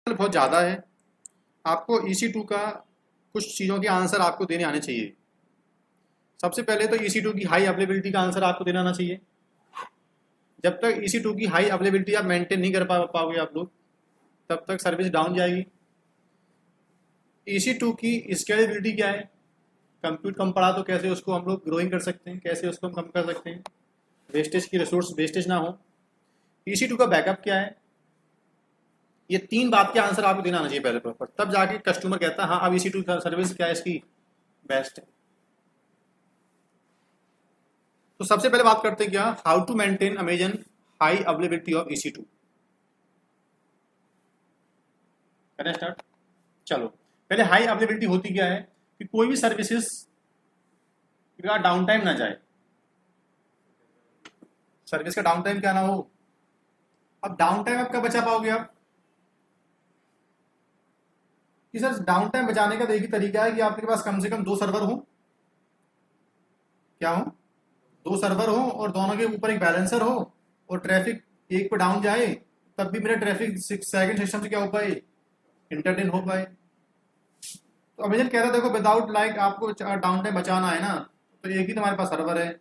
बहुत ज़्यादा है। आपको EC2 का कुछ चीज़ों के आंसर आपको देने आने चाहिए। सबसे पहले तो EC2 की हाई अवेलेबिलिटी का आंसर आपको देना आना चाहिए। जब तक EC2 की हाई अवेलेबिलिटी आप मेंटेन नहीं कर पाओगे आप लोग, तब तक सर्विस डाउन जाएगी। EC2 की स्केलेबिलिटी क्या है? कंप्यूट कम पड़ा तो कैसे उसको हम लोग ग्रोइंग कर सकते हैं, कैसे उसको हम कम कर सकते हैं, वेस्टेज की रिसोर्स वेस्टेज ना हो। EC2 का बैकअप क्या है? ये तीन बात के आंसर आपको देना आना चाहिए पहले प्रॉपर, तब जाके कस्टमर कहता है हाँ अब EC2 सर्विस क्या है इसकी बेस्ट है। तो सबसे पहले बात करते हैं क्या, how to maintain Amazon high availability of EC2। करें स्टार्ट। चलो पहले हाई अवेलेबिलिटी होती क्या है कि कोई भी सर्विसेज का डाउन टाइम ना जाए, सर्विस का डाउन टाइम क्या ना हो। अब डाउन टाइम आप कब बचा पाओगे आप कि सर डाउन टाइम बचाने का तो एक ही तरीका है कि आपके पास कम से कम दो सर्वर हो। क्या हो? दो सर्वर हो और दोनों के ऊपर एक बैलेंसर हो, और ट्रैफिक एक पे डाउन जाए तब भी मेरा ट्रैफिक सेकंड सिस्टम से क्या हो पाए, इंटरटेन हो पाए। तो अमेजन कह रहा है देखो विदाउट लाइक आपको डाउन टाइम बचाना है ना, तो एक ही तुम्हारे पास सर्वर है,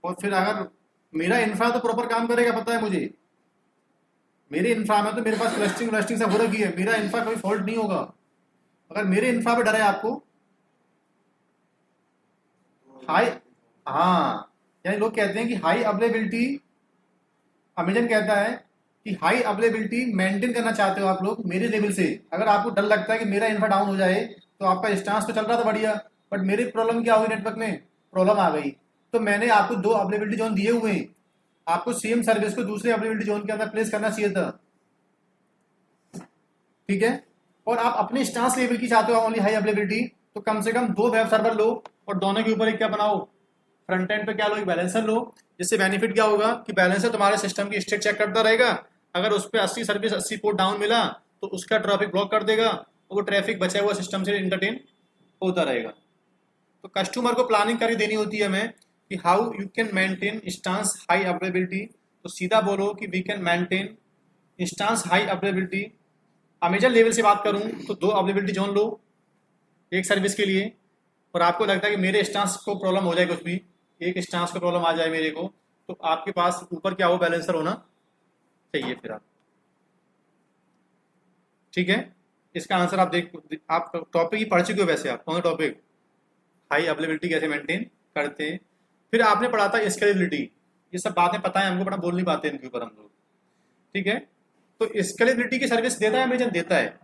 और फिर अगर मेरा इंफ्रा तो प्रॉपर काम करेगा पता है मुझे, मेरे इंफ्रा में तो मेरे पास क्लस्टरिंग व्लस्टिंग सब हो रखी है, मेरा इंफ्रा कोई फॉल्ट नहीं होगा। अगर मेरे इंफ्रा पे डर है आपको हाई, हाँ, यानी लोग कहते हैं कि हाई अवेलेबिलिटी, अमेजन कहता है कि हाई अवेलेबिलिटी मेंटेन करना चाहते हो आप लोग मेरे लेवल से, अगर आपको डर लगता है कि मेरा इंफ्रा डाउन हो जाए, तो आपका स्टांस तो चल रहा था बढ़िया, बट मेरी प्रॉब्लम क्या हुई नेटवर्क में, प्रॉब्लम आ गई, तो मैंने आपको दो अवेलेबिलिटी जोन दिए हुए हैं, आपको सेम सर्विस को दूसरे अवेलेबिलिटी जोन के अंदर प्लेस करना चाहिए था। ठीक है, और आप अपने स्टांस लेवल की चाहते हो ओनली हाई अवेलेबिलिटी, तो कम से कम दो वेब सर्वर लो और दोनों के ऊपर एक क्या बनाओ, फ्रंट एंड पे क्या लो, एक बैलेंसर लो। जिससे बेनिफिट क्या होगा कि बैलेंसर तुम्हारे सिस्टम की स्टेट चेक करता रहेगा, अगर उस पर 80 सर्विस 80 पोर्ट डाउन मिला तो उसका ट्रैफिक ब्लॉक कर देगा, और वो ट्रैफिक बचा हुआ सिस्टम से इंटरटेन होता रहेगा। तो कस्टमर को प्लानिंग करके देनी होती है हमें कि how you can maintain instance high availability, तो सीधा बोलो कि we can maintain instance high availability. Amazon level से बात करूं तो दो अवेलेबिलिटी जोन लो एक सर्विस के लिए, और आपको लगता है कि मेरे इंस्टांस को प्रॉब्लम हो जाए, कुछ भी एक इंस्टांस को प्रॉब्लम आ जाए मेरे को, तो आपके पास ऊपर क्या हो, बैलेंसर होना चाहिए फिर आप। ठीक है, इसका आंसर आप देख, आप टॉपिक ही पढ़ चुके हो वैसे, आप कौन सा टॉपिक, हाई अवेलेबिलिटी कैसे मेंटेन करते हैं। फिर आपने पढ़ा था स्केलेबिलिटी, ये सब बातें पता है हमको, बड़ा बोल नहीं पाते इनके ऊपर हम लोग। ठीक है, तो स्केलेबिलिटी की सर्विस देता है अमेजन, देता है।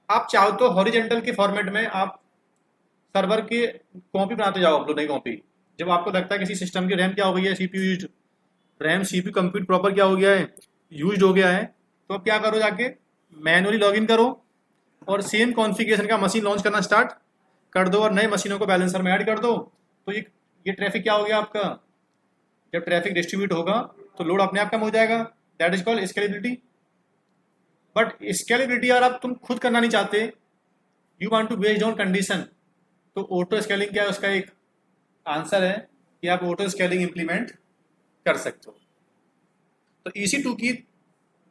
आप चाहो तो हॉरिजेंटल के फॉर्मेट में आप सर्वर की कॉपी बनाते जाओ, आप लोग नई कॉपी। जब आपको लगता है किसी सिस्टम की रैम क्या हो गई है, CPU use, RAM CPU compute proper क्या हो गया है, यूज हो गया है, तो अब क्या करो, जाके मैनुअली लॉगिन करो और सेम कॉन्फ़िगरेशन का मशीन लॉन्च करना स्टार्ट कर दो, और नए मशीनों को बैलेंसर में ऐड कर दो। तो ये ट्रैफिक क्या हो गया आपका, जब ट्रैफिक डिस्ट्रीब्यूट होगा तो लोड अपने आप कम हो जाएगा। That is called scalability. But scalability अगर आप तुम खुद करना नहीं चाहते, you want to based on condition, तो ऑटो स्केलिंग क्या है, उसका एक आंसर है कि आप ऑटो स्केलिंग इंप्लीमेंट कर सकते हो। तो EC2 की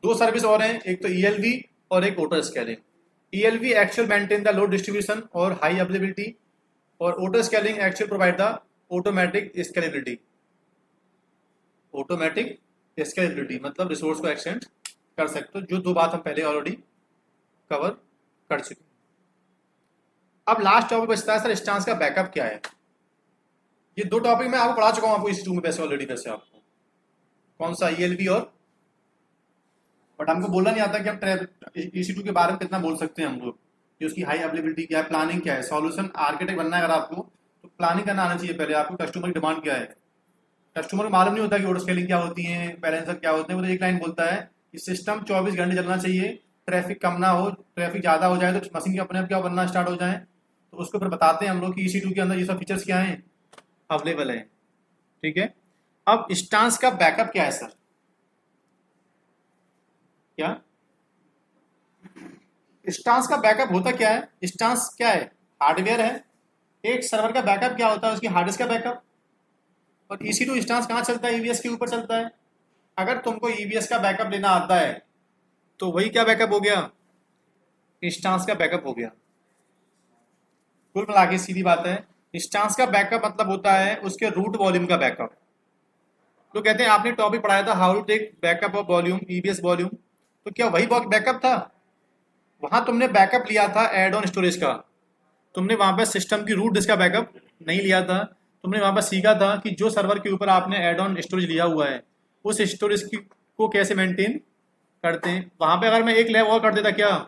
दो सर्विस और हैं, एक तो ELV और एक auto scaling. ELV actual maintain the load distribution और हाई अवेलेबिलिटी, और auto scaling actual provide the automatic scalability. Automatic scalability मतलब रिसोर्स को एक्सटेंड कर सकते हो, जो दो बात हम पहले ऑलरेडी कवर कर चुके हैं। अब लास्ट टॉपिक बचता है सर, इंस्टांस का बैकअप क्या है। ये दो टॉपिक मैं आपको पढ़ा चुका हूँ, आपको EC2 में वैसे ऑलरेडी, वैसे आपको कौन सा ELV और, बट हमको बोलना नहीं आता कि हम EC2 के बारे में कितना बोल सकते हैं हम लोग, कि उसकी हाई अवेलेबिलिटी क्या है, प्लानिंग क्या है, सॉल्यूशन आर्किटेक्ट बनना है अगर आपको, तो प्लानिंग करना आना चाहिए पहले आपको, कस्टमर की डिमांड क्या है। कस्टमर को मालूम नहीं होता कि ऑटो स्केलिंग क्या होती है, बैलेंसर क्या होते हैं, वो तो एक लाइन बोलता है कि सिस्टम 24 घंटे चलना चाहिए, ट्रैफिक कम ना हो, ट्रैफिक ज़्यादा हो जाए तो मशीन के अपने आप क्या बनना स्टार्ट हो जाए, तो उसको फिर बताते हैं हम लोग कि EC2 के अंदर ये सब फीचर्स क्या हैं, अवेलेबल है। ठीक है, अब इंस्टांस का बैकअप क्या है सर, क्या इंस्टांस का बैकअप होता क्या है, इंस्टांस क्या है, हार्डवेयर है। एक सर्वर का बैकअप क्या होता है, उसकी हार्ड डिस्क का बैकअप। और EC2 इंस्टांस कहाँ चलता है, EBS के ऊपर चलता है। अगर तुमको EBS का बैकअप लेना आता है तो वही क्या बैकअप हो गया, इंस्टांस का बैकअप हो गया। कुल मिला के सीधी बात है, इंस्टांस का बैकअप मतलब होता है उसके रूट वॉल्यूम का बैकअप। तो कहते हैं आपने टॉपिक पढ़ाया था how to take backup of volume, EBS volume, तो क्या वही बैकअप था? वहां तुमने बैकअप लिया था एड ऑन स्टोरेज का, तुमने वहां पर सिस्टम की रूट डिस्क का बैकअप नहीं लिया था। तुमने वहां पर सीखा था कि जो सर्वर के ऊपर आपने एड ऑन स्टोरेज लिया हुआ है उस स्टोरेज की को कैसे मेंटेन करते हैं। वहां पे अगर मैं एक लैब और कर देता, क्या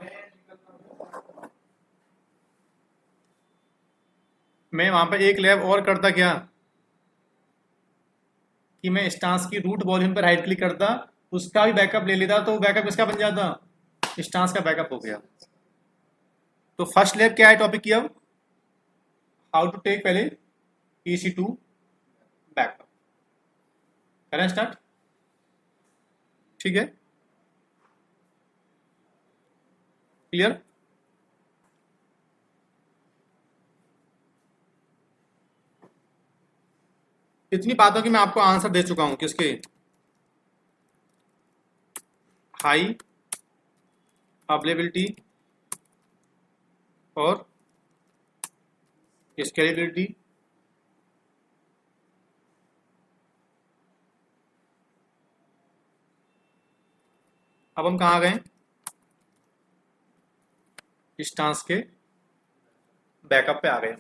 मैं वहां पे एक लैब और करता क्या कि मैं स्टांस की रूट वॉल्यूम पर राइट क्लिक करता, उसका भी बैकअप ले लेता, तो बैकअप किसका बन जाता? स्टांस का बैकअप हो गया। तो फर्स्ट लैब क्या है टॉपिक की? अब हाउ टू टेक पहले EC2 बैकअप। करें स्टार्ट? ठीक है, क्लियर? इतनी बातों की मैं आपको आंसर दे चुका हूं किसके, हाई अवेलेबिलिटी और स्केलेबिलिटी। अब हम कहाँ गए? इंस्टांस के बैकअप पे आ गए।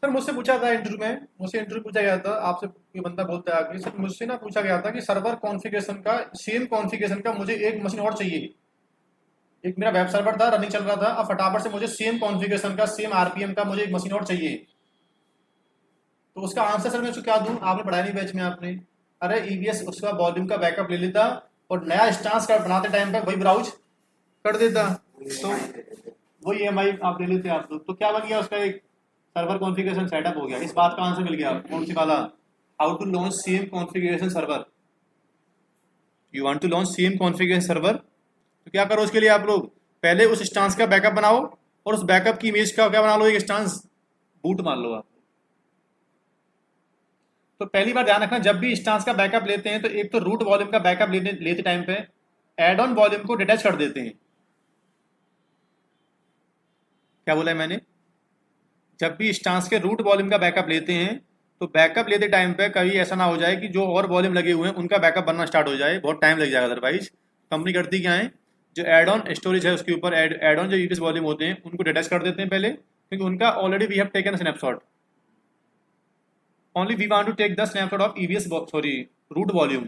सर मुझसे पूछा था इंटरव्यू में, मुझसे इंटरव्यू पूछा गया था, आपसे कोई बंदा बोलता है आगे, सर मुझसे ना पूछा गया था कि सर्वर कॉन्फ़िगरेशन का सेम कॉन्फ़िगरेशन का मुझे एक मशीन और चाहिए। एक मेरा वेब सर्वर था रनिंग चल रहा था, अब फटाफट से मुझे सेम कॉन्फ़िगरेशन का सेम आरपीएम का मुझे एक मशीन और चाहिए। तो उसका आंसर सर मैं उसको क्या दूं? आपने पढ़ाया नहीं बैच में आपने। अरे ईवीएस उसका वॉल्यूम का बैकअप ले लेता और नया स्टांस का बनाते टाइम पे वही ब्राउज कर देता, तो वही EMI आप ले लेते आप लोग। तो क्या बन गया उसका? एक सर्वर कॉन्फ़िगरेशन सेटअप हो गया। इस बात का आंसर मिल गया। कौन सी वाला? How to launch same configuration server. You want to launch same configuration server, तो क्या करो उसके लिए आप लोग? पहले उस स्टांस का बैकअप बनाओ और उस बैकअप की इमेज का क्या बना लो? एक स्टांस बूट मान लो आप। तो पहली बार ध्यान रखना, जब भी इंस्टांस का बैकअप लेते हैं तो एक तो रूट वॉल्यूम का बैकअप लेते टाइम पे एड ऑन वॉल्यूम को डिटैच कर देते हैं। क्या बोला है मैंने? जब भी इंस्टांस के रूट वॉल्यूम का बैकअप लेते हैं तो बैकअप लेते टाइम पे कभी ऐसा ना हो जाए कि जो और वॉल्यूम लगे हुए हैं उनका बैकअप बनना स्टार्ट हो जाए, बहुत टाइम लग जाएगा। अदरवाइज कंपनी करती क्या है, जो एड ऑन स्टोरेज है उसके ऊपर एड ऑन जो ईवीएस वॉल्यूम होते हैं उनको डिटैच कर देते हैं पहले, क्योंकि उनका already we have taken snapshot. Only we want to take the snapshot of EVS sorry root volume.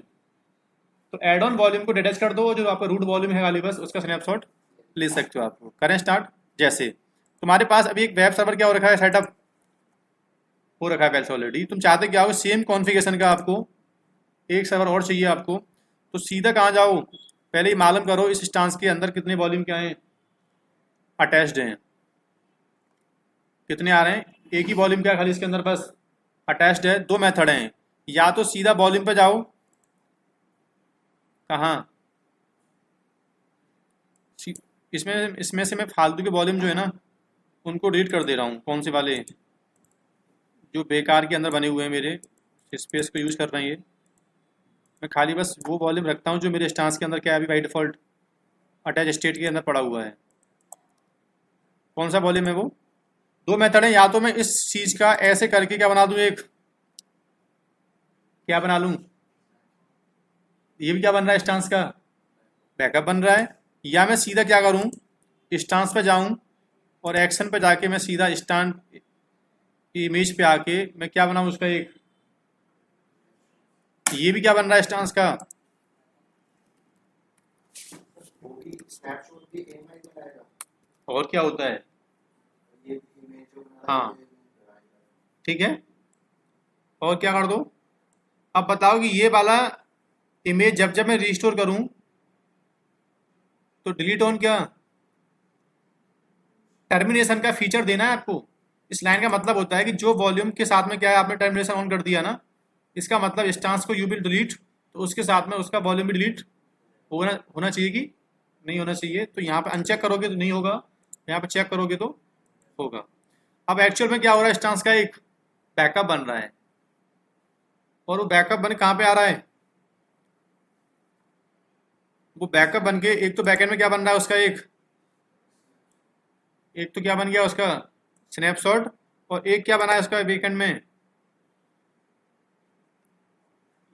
तो एड ऑन वॉल्यूम को डिटैच कर दो, जो आपका रूट वॉल्यूम है खाली बस उसका स्नैपशॉट ले सकते हो आप लोग। करें स्टार्ट। जैसे तुम्हारे पास अभी एक वेब सर्वर क्या हो रखा है, सेटअप हो रखा है पहले ऑलरेडी, तुम चाहते क्या हो? सेम कॉन्फ़िगरेशन का आपको एक सर्वर और चाहिए आपको, तो सीधा कहाँ जाओ? पहले ही मालूम करो इस इंस्टांस के अंदर कितने वॉल्यूम क्या हैं, अटैच्ड हैं, कितने आ रहे हैं? एक ही वॉल्यूम क्या है खाली इसके अंदर बस अटैच्ड है। दो मेथड हैं, या तो सीधा वॉल्यूम पे जाओ, कहाँ? इसमें इसमें से मैं फालतू के वॉल्यूम जो है ना उनको डिलीट कर दे रहा हूँ। कौन से वाले? जो बेकार के अंदर बने हुए हैं मेरे, स्पेस को यूज़ कर रहे हैं ये। मैं खाली बस वो वॉल्यूम रखता हूँ जो मेरे स्टांस के अंदर क्या है अभी बाई डिफ़ॉल्ट अटैच स्टेट के अंदर पड़ा हुआ है। कौन सा वॉल्यूम है वो? दो मेथड है, या तो मैं इस चीज़ का ऐसे करके क्या बना दूँ, एक क्या बना लूँ, ये भी क्या बन रहा है स्टांस का बैकअप बन रहा है, या मैं सीधा क्या करूँ, स्टांस पे जाऊँ और एक्शन पे जाके मैं सीधा स्टांस इमेज पे आके मैं क्या बनाऊँ उसका एक, ये भी क्या बन रहा है स्टांस का। स्नैपशॉट भी एमआई बनाएगा। और क्या होता है? ये इमेज जो बना हाँ रहा है, ठीक है, और क्या कर दो? अब बताओ कि ये वाला इमेज जब जब मैं रिस्टोर करूं तो डिलीट ऑन क्या टर्मिनेशन का फीचर देना है आपको। इस लाइन का मतलब होता है कि जो वॉल्यूम के साथ में क्या है आपने टर्मिनेशन ऑन कर दिया ना, इसका मतलब स्टांस को यू विल डिलीट, तो उसके साथ में उसका वॉल्यूम भी डिलीट होना होना चाहिए कि नहीं होना चाहिए। तो यहाँ पे अनचेक करोगे तो नहीं होगा, यहाँ पे चेक करोगे तो होगा। अब एक्चुअल में क्या हो रहा है, स्टांस का एक बैकअप बन रहा है, और वो बैकअप बन कहाँ पे आ रहा है? वो बैकअप बन के एक तो बैकएंड में क्या बन रहा है उसका, एक तो क्या बन गया उसका स्नैपशॉट, और एक क्या बना है उसका बैकएंड में,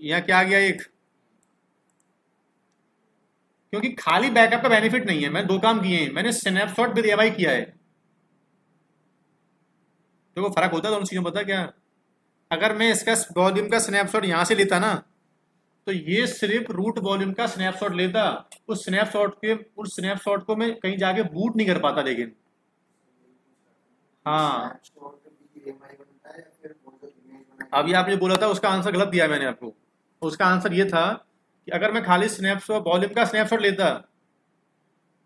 यहाँ क्या आ गया एक। क्योंकि खाली बैकअप का बेनिफिट नहीं है, मैंने दो काम किए हैं, मैंने स्नैपशॉट विद एआई किया है। तो वो फर्क होता है दोनों चीजों में, पता है क्या? अगर मैं इसका वॉल्यूम का स्नैपशॉट यहाँ से लेता ना, तो ये सिर्फ रूट वॉल्यूम का स्नैपशॉट लेता, उस स्नैपशॉट को मैं कहीं जाके बूट नहीं कर पाता। लेकिन हाँ, स्नैपशॉट भी EMI बनता है या फिर वो जो इमेज बनाई अभी आपने बोला था उसका आंसर गलत दिया है मैंने आपको। उसका आंसर ये था कि अगर मैं खाली स्नैपशॉट वॉल्यूम का स्नैपशॉट लेता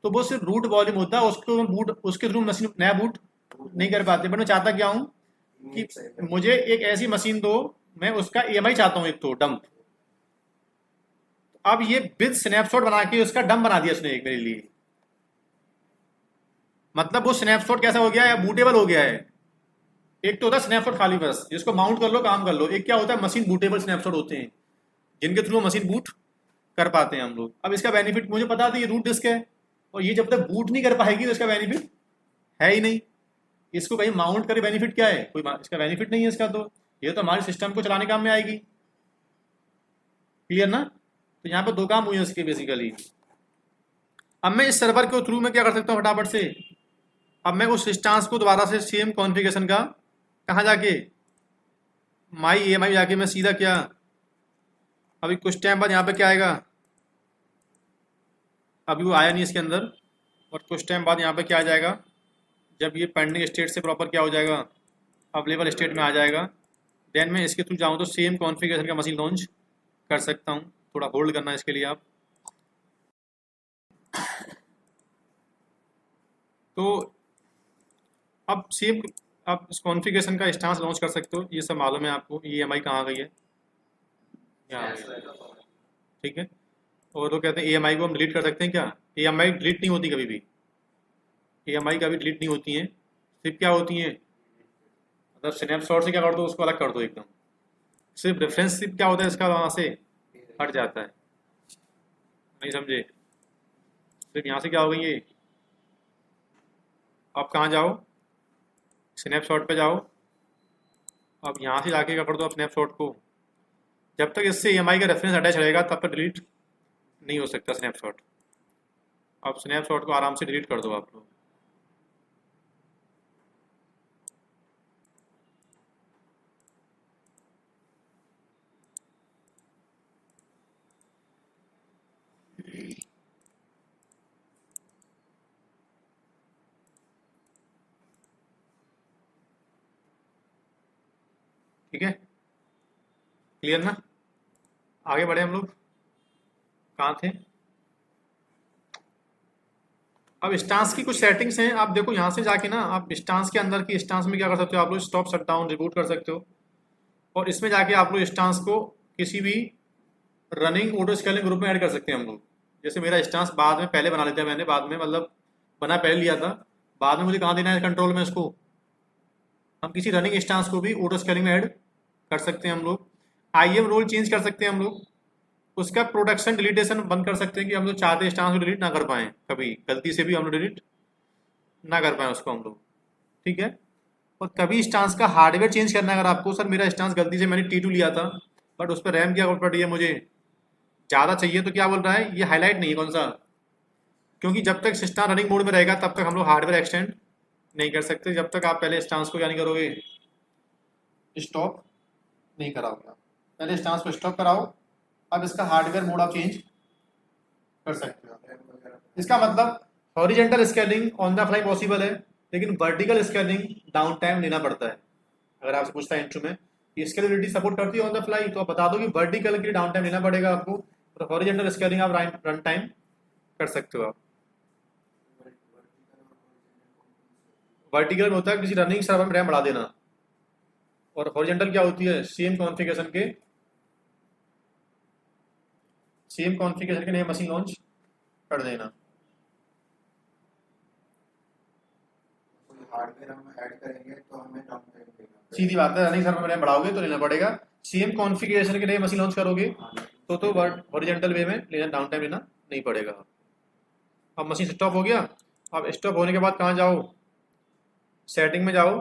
तो वो सिर्फ रूट वॉल्यूम होता, उसको मैं बूट उसके थ्रू मशीन नया बूट नहीं कर पाते। बट मैं चाहता क्या हूँ कि इमेज सही मुझे एक ऐसी मशीन दो, मैं उसका ईएमआई चाहता हूँ एक तो डंप। अब ये विद स्नैपशॉट बना के उसका डंप बना दिया उसने एक मेरे लिए। मतलब वो स्नैपशॉट कैसा हो गया है, बूटेबल हो गया है। एक तो होता है स्नैपशॉट खाली बस जिसको माउंट कर लो काम कर लो, एक क्या होता है मशीन बूटेबल स्नैपशॉट होते हैं जिनके थ्रू मशीन बूट कर पाते हैं हम लोग। अब इसका बेनिफिट मुझे पता था ये रूट डिस्क है, और ये जब तक बूट नहीं कर पाएगी तो इसका बेनिफिट है ही नहीं। इसको कहीं माउंट करे बेनिफिट क्या है, कोई इसका बेनिफिट नहीं है इसका। तो ये तो हमारे सिस्टम को चलाने काम में आएगी। क्लियर ना? तो यहाँ पर दो काम हुए इसके बेसिकली। अब मैं इस सर्वर के थ्रू में क्या कर सकता हूँ फटाफट से, अब मैं उस इंस्टांस को दोबारा से सेम कॉन्फ़िगरेशन का कहाँ जाके माई EMI जाके मैं सीधा क्या, अभी कुछ टाइम बाद यहाँ पे क्या आएगा, अभी वो आया नहीं इसके अंदर, और कुछ टाइम बाद यहाँ पे क्या आ जाएगा, जब ये पेंडिंग स्टेट से प्रॉपर क्या हो जाएगा, अवेलेबल स्टेट में आ जाएगा, देन मैं इसके थ्रू जाऊँ तो सेम कॉन्फ़िगरेशन का मशीन लॉन्च कर सकता हूँ। थोड़ा होल्ड करना है इसके लिए आप। तो अब सेम आप इस कॉन्फ़िगरेशन का इंस्टांस लॉन्च कर सकते हो। ये सब मालूम है आपको, EMI कहाँ गई है, यहाँ आ गई है। ठीक है। और वो कहते हैं EMI को हम डिलीट कर सकते हैं क्या? EMI डिलीट नहीं होती कभी भी, EMI कभी डिलीट नहीं होती हैं। सिर्फ क्या होती हैं, मतलब स्नैपशॉट से क्या कर दो उसको अलग कर दो एकदम। सिर्फ रेफरेंस सिर्फ क्या होता है इसका वहाँ से हट जाता है। नहीं समझे? सिर्फ यहाँ से क्या हो गई ये, आप कहाँ जाओ, स्नैपशॉट पे जाओ, अब यहाँ से जाके क्या कर दो आप स्नैपशॉट को, जब तक इससे EMI का रेफरेंस अटैच रहेगा तब तक डिलीट नहीं हो सकता स्नैपशॉट। आप स्नैपशॉट को आराम से डिलीट कर दो आप लोग। ठीक है, क्लियर ना? आगे बढ़े हम लोग, कहाँ थे? अब स्टांस की कुछ सेटिंग्स हैं, आप देखो यहाँ से जाके ना आप स्टांस के अंदर की स्टांस में क्या कर सकते हो, आप लोग स्टॉप शट डाउन रिबूट कर सकते हो। और इसमें जाके आप लोग स्टांस को किसी भी रनिंग ऑटो स्केलिंग ग्रुप में ऐड कर सकते हैं हम लोग। जैसे मेरा स्टांस बाद में पहले बना लेते हैं मैंने, बाद में मतलब बना पहले लिया था, बाद में मुझे कहाँ देना है कंट्रोल में इसको, हम किसी रनिंग स्टांस को भी ऑटो स्केलिंग में ऐड कर सकते हैं हम लोग। IM रोल चेंज कर सकते हैं हम लोग। उसका प्रोडक्शन डिलीटेशन बंद कर सकते हैं कि हम लोग चाहते स्टांस को डिलीट ना कर पाएँ, कभी गलती से भी हम लोग डिलीट ना कर पाएँ उसको हम लोग। ठीक है। और कभी स्टांस का हार्डवेयर चेंज करना है अगर आपको, सर मेरा स्टांस गलती से मैंने T2 लिया था बट उस पर रैम क्या पड़ रही है मुझे ज़्यादा चाहिए, तो क्या बोल रहा है ये हाईलाइट नहीं है कौन सा, क्योंकि जब तक सिस्टम रनिंग मोड में रहेगा तब तक हम लोग हार्डवेयर एक्सटेंड नहीं कर सकते, जब तक आप पहले स्टांस को क्या नहीं करोगे, स्टॉप नहीं कराओगे। आप पहले स्टांस को स्टॉप कराओ, अब इसका हार्डवेयर मोड आप चेंज कर सकते हो। इसका मतलब horizontal scaling on the fly possible है, लेकिन वर्टिकल स्केलिंग डाउन टाइम लेना पड़ता है। अगर आपसे पूछता है इंट्रो में कि स्केलेबिलिटी सपोर्ट करती है ऑन द फ्लाई, तो आप बता दो कि वर्टिकल के लिए डाउन टाइम लेना पड़ेगा आपको, और हॉरिजेंटल स्केलिंग आप रन टाइम कर सकते हो। आप वर्टिकल में होता है किसी रनिंग सर्वर में रैम बढ़ा देना, और हॉरिजेंटल क्या होती है सेम कॉन्फ़िगरेशन के नए मशीन लॉन्च कर देना। हार्डवेयर हम ऐड करेंगे तो हमें डाउन टाइम देना सीधी बात है, रनिंग सर्वर में रैम बढ़ाओगे तो लेना पड़ेगा। सेम कॉन्फ़िगरेशन के नए मशीन लॉन्च करोगे तो हॉरिजेंटल वे में लेना, डाउन टाइम लेना नहीं पड़ेगा। अब मशीन स्टॉप हो गया। अब स्टॉप होने के बाद कहाँ जाओ, सेटिंग में जाओ,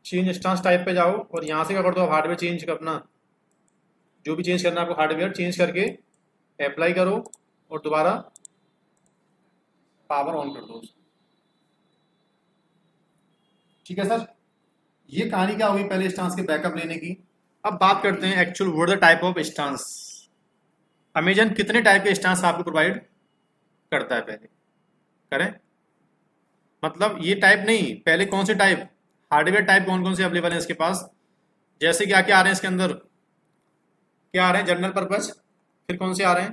चेंज इंस्टेंस टाइप पे जाओ और यहाँ से क्या कर दो, आप हार्डवेयर चेंज करना, जो भी चेंज करना है आपको हार्डवेयर चेंज करके अप्लाई करो और दोबारा पावर ऑन कर दो। ठीक है सर, ये कहानी क्या हुई पहले स्टांस के बैकअप लेने की। अब बात करते हैं actual what the type of stance. Amazon कितने टाइप के स्टांस आपको प्रोवाइड करता है, पहले करें, मतलब ये टाइप नहीं, पहले कौन से टाइप, हार्डवेयर टाइप कौन कौन से अवेलेबल है इसके पास, जैसे क्या क्या आ रहे हैं इसके अंदर, क्या आ रहे हैं जनरल पर्पस, फिर कौन से आ रहे हैं,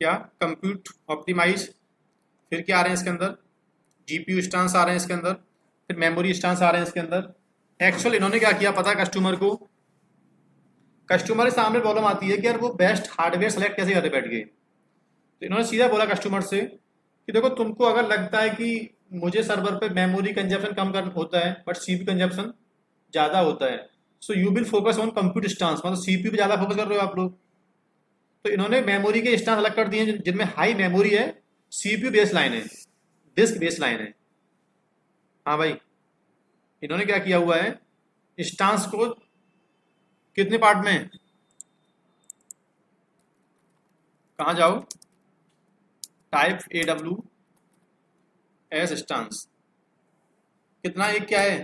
क्या कंप्यूट ऑप्टिमाइज, फिर क्या आ रहे हैं इसके अंदर, जीपीयू स्टांस आ रहे हैं इसके अंदर, फिर मेमोरी स्टांस आ रहे हैं इसके अंदर। एक्चुअल इन्होंने क्या किया पता है कस्टमर को, कस्टमर के सामने प्रॉब्लम आती है कि यार वो बेस्ट हार्डवेयर सेलेक्ट कैसे करते बैठ गए, तो इन्होंने सीधा बोला कस्टमर से कि देखो तुमको अगर लगता है कि मुझे सर्वर पे मेमोरी कंजप्शन कम कर होता है बट सीपीयू कंजप्शन ज़्यादा होता है, so you will focus on compute stance, मतलब सीपीयू पे ज़्यादा फोकस कर रहे हो आप लोग। तो इन्होंने मेमोरी के स्टांस अलग कर दिए हैं जिनमें हाई मेमोरी है, सीपीयू बेस लाइन है, डिस्क बेस लाइन है। हाँ भाई, इन्होंने क्या किया हुआ है, स्टांस को कितने पार्ट में, कहाँ जाओ, टाइप AW एस स्टांस, कितना एक क्या है,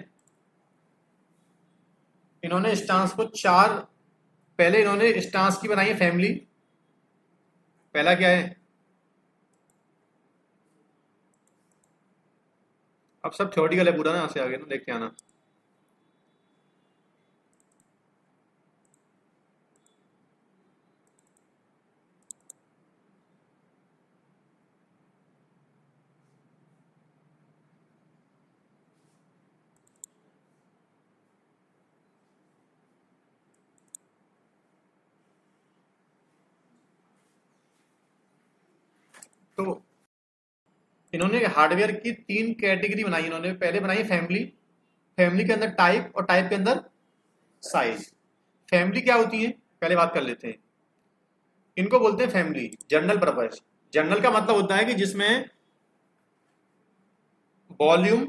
इन्होंने स्टांस को चार, पहले इन्होंने स्टांस की बनाई है फैमिली, पहला क्या है, अब सब थ्योरेटिकल है पूरा ना, यहाँ से आगे ना देख के आना। तो इन्होंने हार्डवेयर की तीन कैटेगरी बनाई, इन्होंने पहले बनाई फैमिली, फैमिली के अंदर टाइप और टाइप के अंदर साइज। फैमिली क्या होती है पहले बात कर लेते हैं, इनको बोलते हैं फैमिली जनरल पर्पस। जनरल का मतलब होता है कि जिसमें वॉल्यूम,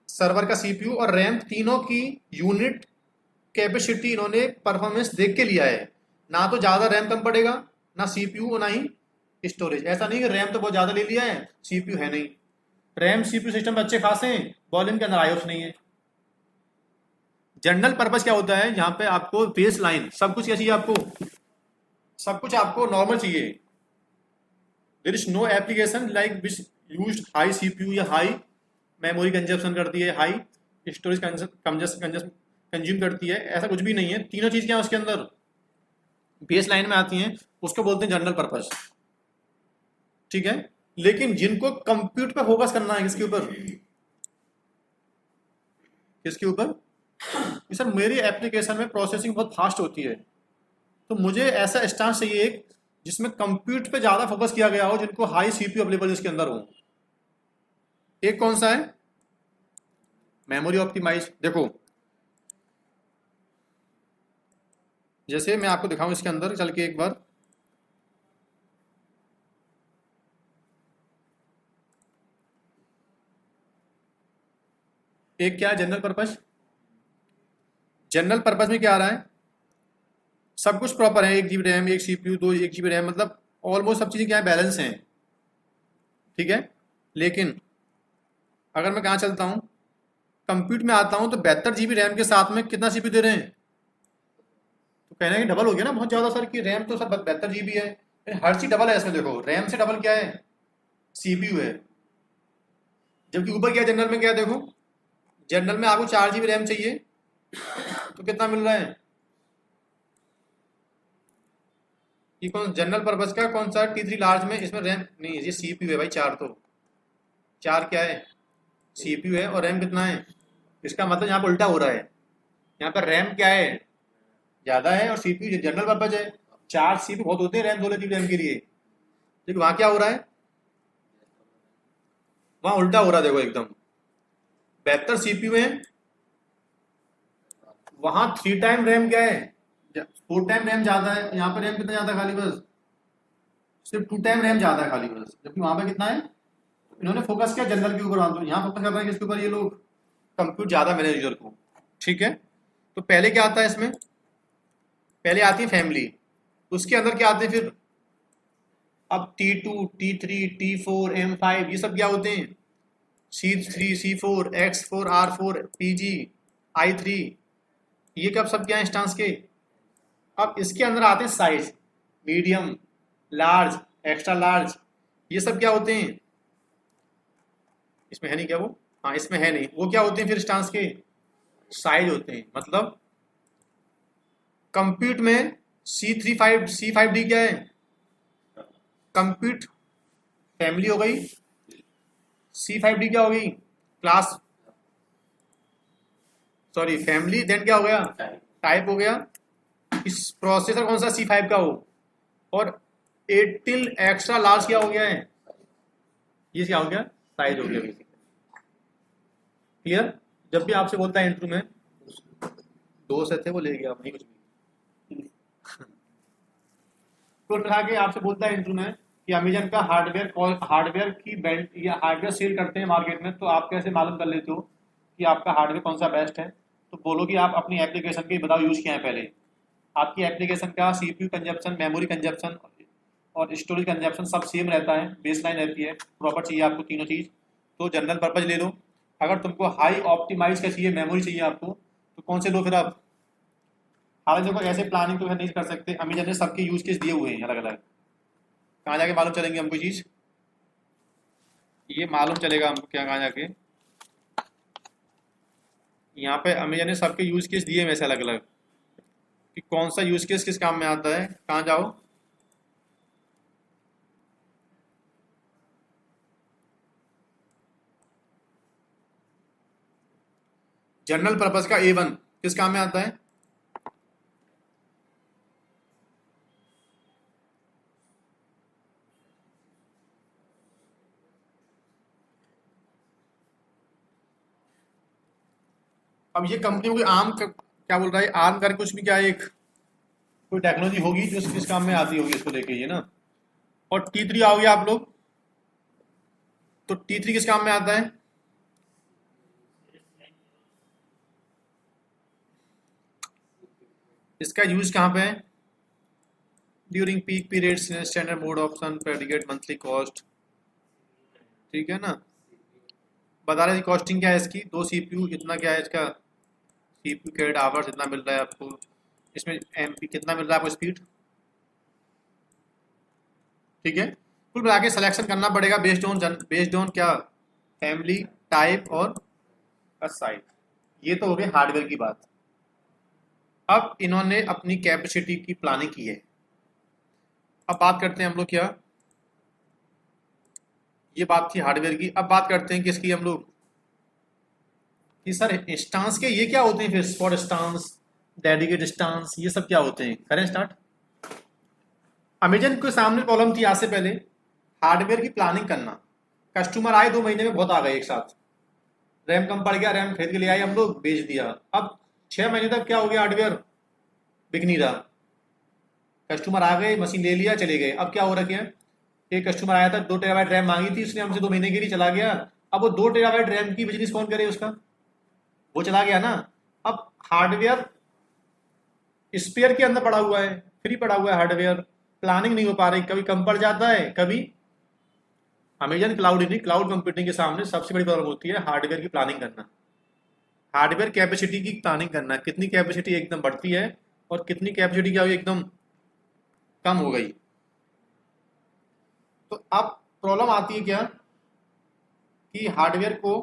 सर्वर का सीपीयू और रैम तीनों की यूनिट कैपेसिटी इन्होंने परफॉर्मेंस देख के लिया है, ना तो ज्यादा रैम कम पड़ेगा ना सीपीयू और ना ही स्टोरेज। ऐसा नहीं कि रैम तो बहुत ज्यादा ले लिया है सीपीयू है नहीं, रैम सीपीयू सिस्टम अच्छे खासे हैं, वॉल्यूम के अंदर आयोस नहीं है। जनरल पर्पस क्या होता है, यहाँ पे आपको बेस लाइन सब कुछ क्या चाहिए आपको, सब कुछ आपको नॉर्मल चाहिए। There is no application like which used high CPU या हाई मेमोरी कंजप्शन करती है, हाई स्टोरेज कंज्यूम करती है, ऐसा कुछ भी नहीं है। तीनों चीज क्या है उसके अंदर बेस लाइन में आती हैं, उसको बोलते हैं जनरल पर्पस। ठीक है, लेकिन जिनको कंप्यूट पे फोकस करना है, किसके ऊपर, किसके ऊपर, कि सर मेरी एप्लीकेशन में प्रोसेसिंग बहुत फास्ट होती है, तो मुझे ऐसा स्टांस चाहिए एक जिसमें कंप्यूट पे ज्यादा फोकस किया गया हो, जिनको हाई सीपीयू अवेलेबल इसके अंदर हो। एक कौन सा है, मेमोरी ऑप्टिमाइज। देखो जैसे मैं आपको दिखाऊं इसके अंदर चल के एक बार, एक क्या है जनरल पर्पस, जनरल पर्पस में क्या आ रहा है, सब कुछ प्रॉपर है, 1 GB RAM, 1 CPU, 2 1 GB RAM, मतलब ऑलमोस्ट सब चीजें क्या है बैलेंस हैं। ठीक है, लेकिन अगर मैं कहाँ चलता हूँ, कंप्यूट में आता हूँ, तो 72 GB रैम के साथ में कितना CPU दे रहे हैं, तो कहना है कि डबल हो गया ना बहुत ज्यादा सर, कि रैम तो सर 72 GB है, हर चीज डबल है इसमें। देखो रैम से डबल क्या है, CPU है, जबकि ऊपर क्या जनरल में क्या है, देखो जनरल में आपको 4 GB रैम चाहिए, तो कितना मिल रहा है, ये कौन जनरल पर्पस का कौन सा T3 लार्ज में, इसमें रैम नहीं है, ये CPU है भाई, 4, तो 4 क्या है CPU है और रैम कितना है, इसका मतलब यहाँ पर उल्टा हो रहा है, यहाँ पर रैम क्या है ज्यादा है और CPU जनरल पर्पज है। 4 CPU बहुत होते हैं रैम, 2 GB रैम के लिए, लेकिन वहां क्या हो रहा है, वहां उल्टा हो रहा है। देखो एकदम 72 CPU है, वहां 3 टाइम रैम क्या है 4 टाइम रैम ज़्यादा है, यहाँ पे रैम कितना ज़्यादा है खाली बस सिर्फ 2 टाइम रैम ज़्यादा है खाली बस, जबकि वहाँ पे कितना है। इन्होंने फोकस किया जनरल के ऊपर, मान लो यहाँ फोकस करता है किसके ऊपर, ये लोग कंप्यूट ज़्यादा मिले यूजर को। ठीक है, तो पहले क्या आता है इसमें, पहले आती है फैमिली, उसके अंदर क्या आते हैं फिर, अब T2 T3 T4 M5 ये सब क्या होते हैं, C3 C4 X4 R4 PG I3, ये कब सब क्या है इंस्टांस के। अब इसके अंदर आते हैं size, medium, large, extra large, ये सब क्या होते हैं, इसमें है नहीं क्या वो, हाँ इसमें है नहीं, वो क्या होते हैं फिर इंस्टांस के साइज होते हैं। मतलब कंप्यूट में C5D क्या है, कंप्यूट फैमिली हो गई, C5D क्या हो गई, क्लास, सॉरी फैमिली, देन क्या हो गया, टाइप हो गया। इस प्रोसेसर कौन सा C5 का हो, और 18 एक्स्ट्रा लार्ज क्या हो गया है, ये क्या हो गया, साइज हो गया बेसिकली। क्लियर, जब भी आपसे बोलता है इंटरव्यू में, दो से थे वो ले गया नहीं कुछ भी, कुल मिला के आपसे बोलता है इंटरव्यू में कि अमेजन का हार्डवेयर की बैंड या हार्डवेयर सेल करते हैं मार्केट में, तो आप कैसे मालूम कर लेते हो कि आपका हार्डवेयर कौन सा बेस्ट है। तो बोलो कि आप अपनी एप्लीकेशन के बताओ यूज़ किया है पहले, आपकी एप्लीकेशन का CPU कंजप्शन, मेमोरी कंजप्शन और स्टोरेज कंजप्शन सब सेम रहता है, बेसलाइन रहती है, प्रॉपर चाहिए आपको तीनों चीज़, तो जनरल पर्पज ले लो। अगर तुमको हाई ऑप्टिमाइज का चाहिए, मेमोरी चाहिए आपको, तो कौन से लो फिर आप। हालांकि देखो ऐसे प्लानिंग तो नहीं कर सकते, अमेजन ने सबके यूज केस दिए हुए हैं अलग अलग, कहाँ जाके मालूम चलेंगे हमको चीज़, ये मालूम चलेगा हमको क्या, कहाँ जाके, यहाँ पे अमेजन ने सबके यूज केस दिए वैसे अलग अलग, कि कौन सा यूज केस किस काम में आता है। कहाँ जाओ, जनरल पर्पज का A1 किस काम में आता है, अब ये कंपनियों की क्या बोल रहा है, आर्म करके कुछ भी क्या है, एक कोई टेक्नोलॉजी होगी जो किस काम में आती होगी, इसको लेके ये ना। और T3 आओगे आप लोग, तो T3 किस काम में आता है, इसका यूज कहाँ पे है, during peak periods, standard mode option, predicate monthly cost, ठीक है ना। बता रहे कॉस्टिंग क्या है इसकी, 2 CPU इतना क्या है इसका, CPU क्रेडिट आवर्स इतना मिल रहा है आपको, इसमें MP कितना मिल रहा है आपको स्पीड। ठीक है, कुल मिला के सिलेक्शन करना पड़ेगा बेस्ड ऑन क्या, फैमिली, टाइप और साइज। ये तो हो गई हार्डवेयर की बात। अब इन्होंने अपनी कैपेसिटी की प्लानिंग की है। अब बात करते हैं हम लोग क्या, ये बात थी हार्डवेयर की, अब बात करते हैं किसकी हम लोग, कि सर इंस्टांस के ये क्या होते हैं फिर, स्पॉट इंस्टांस, डेडिकेट इंस्टांस, ये सब क्या होते हैं। करें स्टार्ट। अमेजन के सामने प्रॉब्लम थी आज से पहले, हार्डवेयर की प्लानिंग करना। कस्टमर आए 2 महीने में बहुत आ गए एक साथ, रैम कम पड़ गया, रैम खरीद के ले आए हम लोग, बेच दिया। अब 6 महीने तक क्या हो गया, हार्डवेयर बिक नहीं रहा। कस्टमर आ गए, मशीन ले लिया, चले गए। अब क्या हो रखा है, एक कस्टमर आया था, 2 TB रैम मांगी थी उसने हमसे, 2 महीने के लिए, चला गया। अब वो 2 TB रैम की बिजनेस कौन करे उसका, वो चला गया ना। अब हार्डवेयर स्पेयर के अंदर पड़ा हुआ है, फ्री पड़ा हुआ है हार्डवेयर, प्लानिंग नहीं हो पा रही, कभी कम पड़ जाता है कभी। अमेजन क्लाउड नहीं, क्लाउड कंप्यूटिंग के सामने सबसे बड़ी प्रॉब्लम होती है हार्डवेयर की प्लानिंग करना, हार्डवेयर कैपेसिटी की प्लानिंग करना, कितनी कैपेसिटी एकदम बढ़ती है और कितनी कैपेसिटी क्या हुई एकदम कम हो गई। तो अब प्रॉब्लम आती है क्या, कि हार्डवेयर को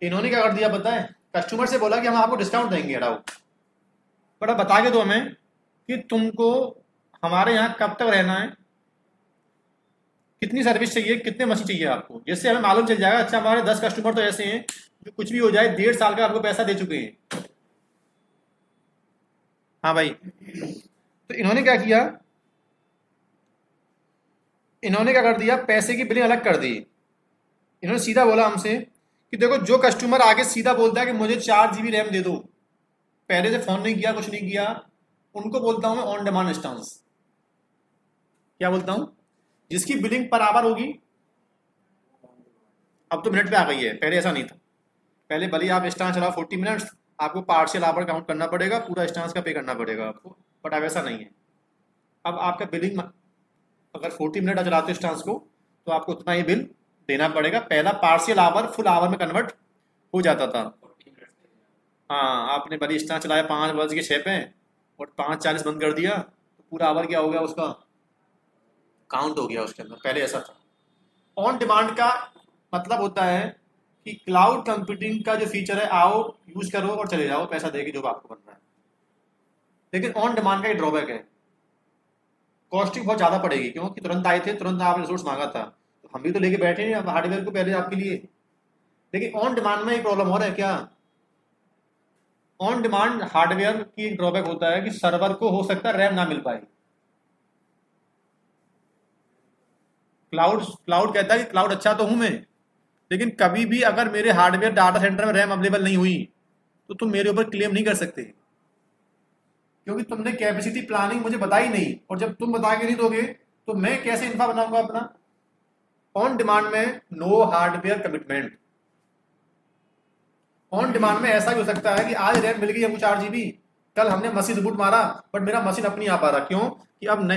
इन्होंने क्या कर दिया पता है, कस्टमर से बोला कि हम आपको डिस्काउंट देंगे, हटाओ, बट अब बता के दो हमें कि तुमको हमारे यहाँ कब तक रहना है, कितनी सर्विस चाहिए, कितने मशीन चाहिए आपको, जिससे हमें मालूम चल जाएगा। अच्छा हमारे 10 कस्टमर तो ऐसे हैं जो कुछ भी हो जाए 1.5 साल का आपको पैसा दे चुके हैं। हाँ भाई, तो इन्होंने क्या किया, इन्होंने क्या कर दिया, पैसे की बिलिंग अलग कर दी। इन्होंने सीधा बोला हमसे कि देखो जो कस्टमर आगे सीधा बोलता है कि मुझे 4 GB रैम दे दो, पहले से फोन नहीं किया, कुछ नहीं किया, उनको बोलता हूं मैं ऑन डिमांड स्टांस। क्या बोलता हूं? जिसकी बिलिंग पर आवर होगी, अब तो मिनट पे आ गई है, पहले ऐसा नहीं था। पहले भले ही आप स्टांस चलाओ 40 मिनट्स, आपको पार्शियल आवर काउंट करना पड़ेगा, पूरा स्टांस का पे करना पड़ेगा आपको, बट अब ऐसा नहीं है। अब आपका बिलिंग अगर 40 मिनट चलाते हो स्टांस को, तो आपको उतना ही बिल देना पड़ेगा। पहला पार्शियल आवर फुल आवर में कन्वर्ट हो जाता था। हाँ, आपने भले स्टांस चलाया 5 बज के 6 पे और 5:40 बंद कर दिया, तो पूरा आवर क्या हो गया, उसका काउंट हो गया उसके अंदर। पहले ऐसा था। ऑन डिमांड का मतलब होता है कि क्लाउड कंप्यूटिंग का जो फीचर है, आओ यूज करो और चले जाओ, पैसा देके जो आपको बन रहा है। लेकिन ऑन डिमांड का एक ड्रॉबैक है, कॉस्टिंग बहुत ज्यादा पड़ेगी, क्योंकि तुरंत आए थे, तुरंत आपने रिसोर्स मांगा था, तो हम भी तो लेके बैठे हैं हार्डवेयर को पहले आपके लिए। लेकिन ऑन डिमांड में एक प्रॉब्लम हो रहा है क्या, ऑन डिमांड हार्डवेयर की एक ड्रॉबैक होता है कि सर्वर को हो सकता है रैम ना मिल पाए। क्लाउड क्लाउड कहता है कि क्लाउड अच्छा तो हूं मैं, लेकिन कभी भी अगर मेरे हार्डवेयर डाटा सेंटर में रैम अवेलेबल नहीं हुई, तो तुम मेरे ऊपर क्लेम नहीं कर सकते, क्योंकि तुमने कैपेसिटी प्लानिंग मुझे बताई नहीं, और जब तुम बता के नहीं दोगे तो मैं कैसे इंफ्रा बनाऊंगा अपना। ऑन डिमांड में no hardware commitment. On demand में ऐसा भी हो सकता है कि आज रैम मिल गई हमको 4 GB, कल हमने मशीन रिबूट मारा, बट मेरा मशीन अपनी आ पा रहा, क्यों कि अब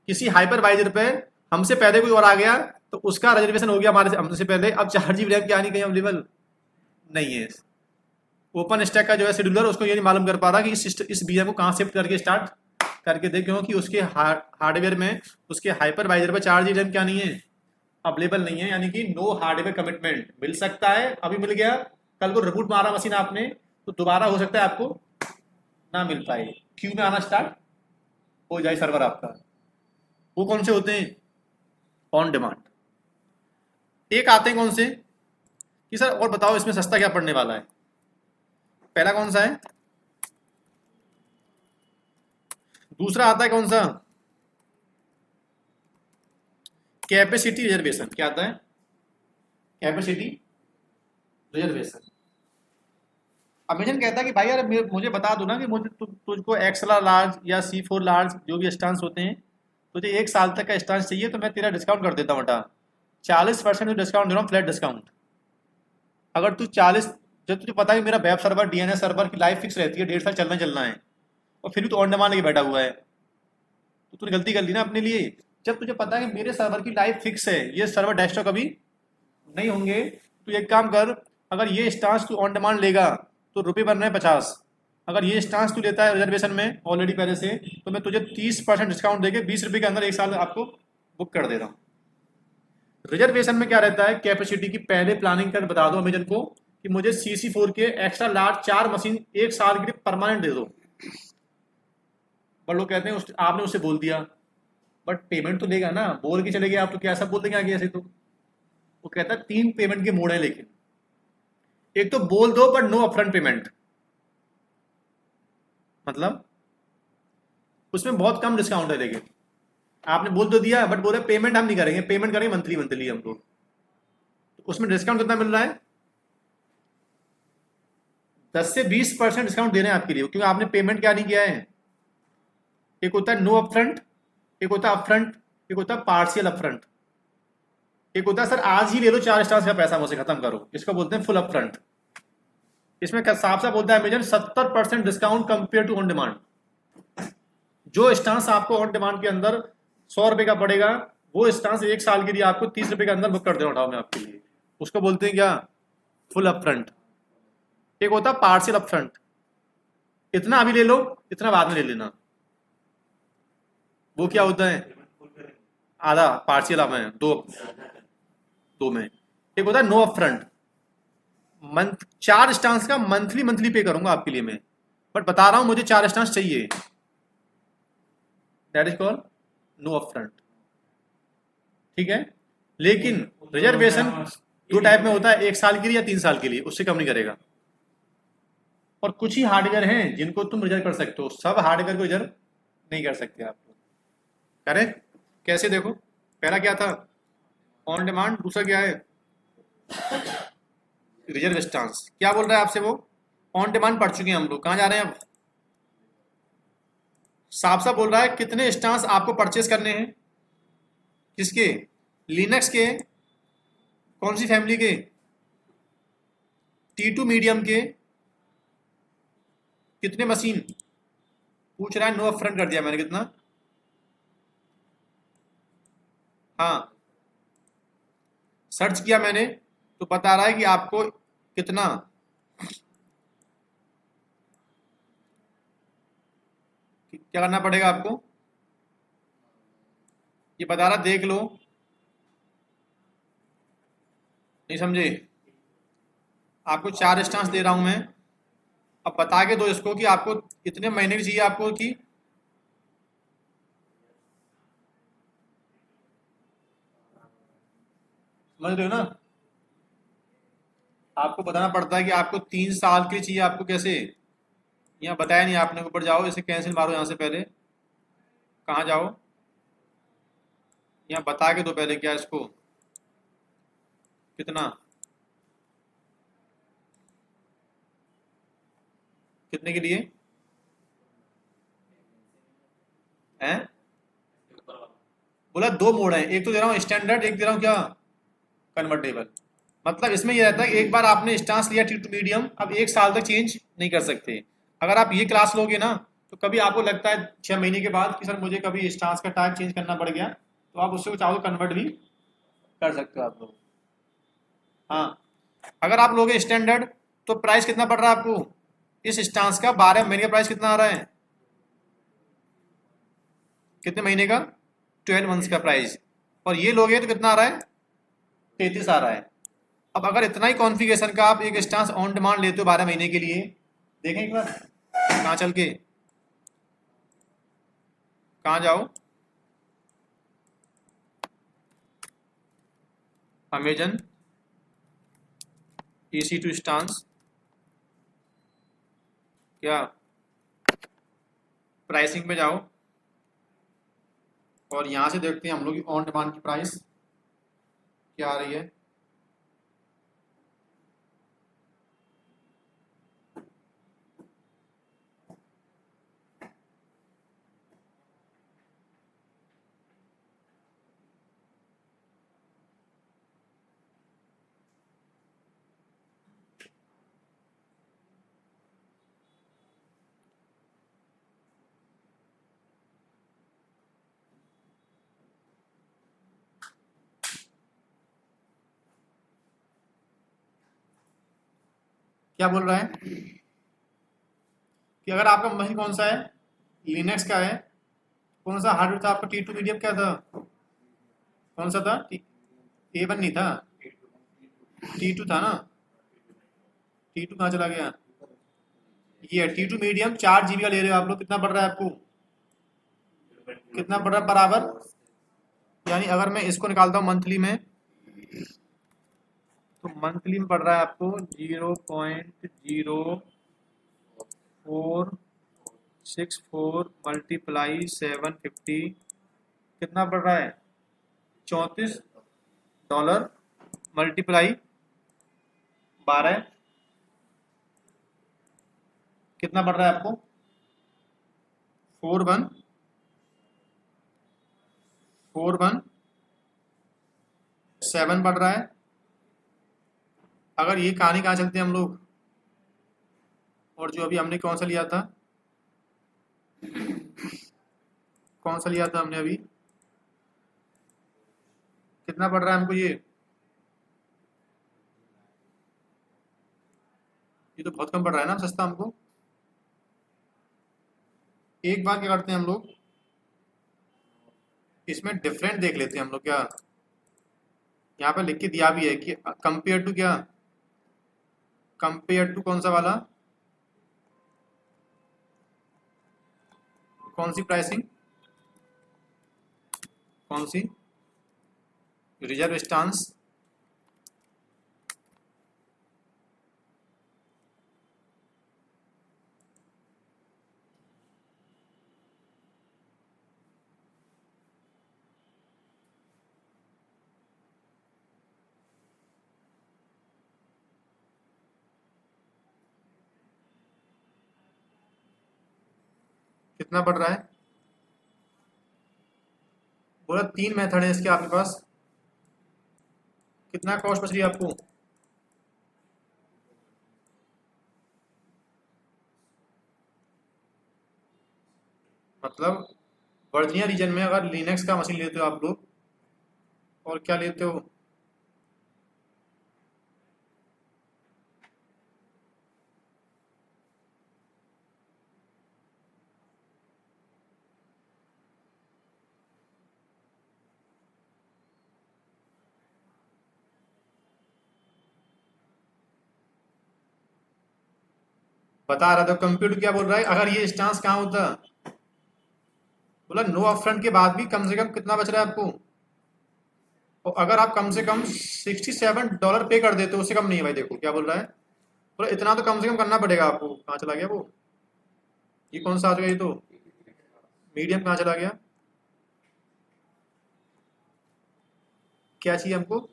किसी हाइपरवाइजर पे हमसे पहले कोई और आ गया, तो उसका रिजर्वेशन हो गया हमारे हमसे पहले, अब 4 GB रैम क्या नहीं कहीं अवेलेबल नहीं है। ओपन स्टैक का जो है शेड्यूलर, उसको ये नहीं मालूम कर पा रहा कि इस बीएम को कहाँ शिफ्ट करके स्टार्ट करके दे, क्योंकि उसके हार्डवेयर में उसके हाइपरवाइजर पे 4 GB रैम क्या नहीं है, अवेलेबल नहीं है। यानी कि नो हार्डवेयर कमिटमेंट। मिल सकता है, अभी मिल गया, कल को रिबूट मारा मशीन आपने, तो दोबारा हो सकता है आपको ना मिल पाए, क्यू में आना स्टार्ट हो जाए सर्वर आपका। वो कौन से होते हैं? On demand. एक आते हैं कौन से कि सर और बताओ इसमें सस्ता क्या पड़ने वाला है। पहला कौन सा है? दूसरा आता है कौन सा? Capacity reservation. क्या आता है? Capacity reservation. अमेजन कहता है कि भाई यार मुझे बता दो ना कि मुझे तुझको एक्सएलआर लार्ज या C4 लार्ज जो भी स्टांस होते हैं, तुझे 1 साल तक का स्टांस चाहिए, तो मैं तेरा डिस्काउंट कर देता हूँ, बेटा 40% डिस्काउंट दे रहा हूँ, फ्लैट डिस्काउंट। अगर तू 40, जब तुझे पता है कि मेरा वेब सर्वर DNS सर्वर की लाइफ फिक्स रहती है, 1.5 साल चलना है, और फिर भी तू ऑन डिमांड लेके बैठा हुआ है, तो तूने गलती कर ली ना अपने लिए। जब तुझे पता है कि मेरे सर्वर की लाइफ फिक्स है, ये सर्वर डेस्कटॉप कभी नहीं होंगे, तो एक काम कर, अगर ये स्टांस तू ऑन डिमांड लेगा तो रुपये बन रहे हैं 50। अगर ये स्टांस तू लेता है रिजर्वेशन में ऑलरेडी पहले से, तो मैं तुझे 30% डिस्काउंट देके 20 रुपये के अंदर 1 साल आपको बुक कर दे रहा हूँ। रिजर्वेशन में क्या रहता है, कैपेसिटी की पहले प्लानिंग कर बता दो अमेजन को कि मुझे CC4 के एक्स्ट्रा लार्ज 4 मशीन 1 साल के लिए परमानेंट दे दो। पर लोग कहते हैं आपने उससे बोल दिया, बट पेमेंट तो लेगा ना, बोल के चले गए आप तो क्या सब बोल देंगे आगे ऐसे। तो वो कहता है 3 पेमेंट के मोड है, लेकिन एक तो बोल दो बट नो अपफ्रंट पेमेंट, मतलब उसमें बहुत कम डिस्काउंट है, लेकिन आपने बोल तो दिया बट बोले पेमेंट हम नहीं करेंगे, पेमेंट करेंगे मंथली मंथली हम लोग। तो उसमें डिस्काउंट कितना मिल रहा है? 10 से 20% डिस्काउंट दे रहे हैं आपके लिए, क्योंकि आपने पेमेंट क्या नहीं किया है। एक होता है नो अपफ्रंट, एक होता है अपफ्रंट, एक होता है पार्शियल अपफ्रंट, एक होता है सर आज ही ले लो 4 स्टार्स का पैसा मुझसे खत्म करो, इसको बोलते हैं फुल अपफ्रंट। इसमें साफ साफ बोलता है Amazon 70% discount compare to on demand. जो स्टांस आपको ऑन डिमांड के अंदर 100 रुपए का पड़ेगा, वो स्टांस 1 साल के लिए आपको 30 रुपए के अंदर बुक कर देना उठाओ मैं आपके लिए, उसको बोलते हैं क्या? Full upfront. एक होता है पार्शियल अपफ्रंट, इतना अभी ले लो, इतना बाद में ले लेना। वो क्या होता है? आधा पार्शियल अब है, दो में। एक होता है नो अपफ्रंट, 4 स्टांस का मंथली पे करूंगा आपके लिए मैं, बट बता रहा हूं मुझे 4 स्टांस चाहिए, that is called no upfront. ठीक है, लेकिन रिजर्वेशन 2 टाइप में होता है, 1 साल के लिए या 3 साल के लिए, उससे कम नहीं करेगा। और कुछ ही हार्डवेयर हैं जिनको तुम रिजर्व कर सकते हो, सब हार्डवेयर को रिजर्व नहीं कर सकते आप। करेक्ट? कैसे? देखो, पहला क्या था? On demand. दूसरा क्या है? Reserve stance. क्या बोल रहा है आपसे वो? ऑन डिमांड पढ़ चुके हैं हम लोग, कहाँ जा रहे हैं अब? साफ साफ बोल रहा है कितने स्टांस आपको परचेस करने हैं, किसके, लिनक्स के, कौन सी फैमिली के, T2 मीडियम के, कितने मशीन पूछ रहा है। नो अपफ्रंट कर दिया मैंने, कितना, हाँ सर्च किया मैंने तो बता रहा है कि आपको कितना, क्या करना पड़ेगा आपको, ये बता रहा, देख लो, नहीं समझे, आपको 4 स्टांस दे रहा हूं मैं, अब बता के दो इसको कि आपको इतने महीने की चाहिए आपको, कि समझ रहे हो ना, आपको बताना पड़ता है कि आपको 3 साल के चाहिए आपको, कैसे, यहाँ बताया नहीं आपने, ऊपर जाओ, इसे कैंसिल मारो यहाँ से पहले, कहाँ जाओ, यहाँ बता के दो पहले क्या इसको, कितना, कितने के लिए हैं, बोला 2 मोड है, एक तो दे रहा हूँ स्टैंडर्ड, एक दे रहा हूँ क्या, कन्वर्टेबल। मतलब इसमें यह रहता है कि एक बार आपने स्टांस लिया T2 मीडियम, अब 1 साल तक चेंज नहीं कर सकते। अगर आप ये क्लास लोगे ना तो कभी आपको लगता है 6 महीने के बाद कि सर मुझे कभी स्टांस का टाइप चेंज करना पड़ गया, तो आप उससे चाहो तो कन्वर्ट भी कर सकते हो आप लोग। हाँ, अगर आप लोगे स्टैंडर्ड तो प्राइस कितना पड़ रहा है आपको, इस स्टांस का 12 महीने का प्राइस कितना आ रहा है, कितने महीने का, 12 मंथ्स का प्राइस, और ये लोगे तो कितना आ रहा है, 33 आ रहा है। अब अगर इतना ही कॉन्फ़िगरेशन का आप एक स्टांस ऑन डिमांड लेते हो 12 महीने के लिए, देखें एक बार कहाँ चल के, कहाँ जाओ, अमेजन EC2 स्टांस, क्या, प्राइसिंग पे जाओ, और यहाँ से देखते हैं हम लोग ऑन डिमांड की प्राइस क्या आ रही है। क्या बोल रहा है कि अगर आपका मशीन कौन सा है, लिनक्स का है, कौन सा हार्डवेयर था आपका, T2 मीडियम क्या था, कौन सा था, A1 नहीं था, T2 था ना, T2 कहाँ चला गया, ये है T2 मीडियम, 4 GB का ले रहे हो आप लोग, कितना पड़ रहा है आपको, कितना पड़ रहा है बराबर, यानी अगर मैं इसको निकालता हूँ मंथली में, तो मंथली में पड़ रहा है आपको 0.0464 मल्टीप्लाई 750, कितना पड़ रहा है, $34 मल्टीप्लाई 12, कितना पड़ रहा है आपको, 4147 पड़ रहा है। अगर ये कहानी कहाँ चलते हैं हम लोग, और जो अभी हमने कौन सा लिया था, कौन सा लिया था हमने अभी, कितना पड़ रहा है हमको ये तो बहुत कम पड़ रहा है ना, सस्ता हमको। एक बार क्या करते हैं हम लोग, इसमें डिफरेंट देख लेते हैं हम लोग, क्या यहाँ पे लिख के दिया भी है कि कंपेयर टू, क्या कंपेयर टू, कौन सा वाला, कौन सी प्राइसिंग, कौन सी, रिजर्व स्टांस, कितना पड़ रहा है, बोला 3 मेथड है इसके आपके पास, कितना कॉस्ट बच रही है आपको? मतलब वर्जीनिया रीजन में अगर लिनक्स का मशीन लेते हो आप लोग, और क्या लेते हो, बता रहा था कंप्यूटर क्या बोल रहा है, अगर ये स्टांस कहाँ होता, बोला नो अपफ्रंट के बाद भी कम से कम कितना बच रहा है आपको, और अगर आप कम से कम $67 पे कर देते हो, उससे कम नहीं है भाई, देखो क्या बोल रहा है, बोला इतना तो कम से कम करना पड़ेगा आपको। कहाँ चला गया वो, ये कौन सा आ गया, ये तो मीडियम कहाँ चला गया, क्या चाहिए हमको,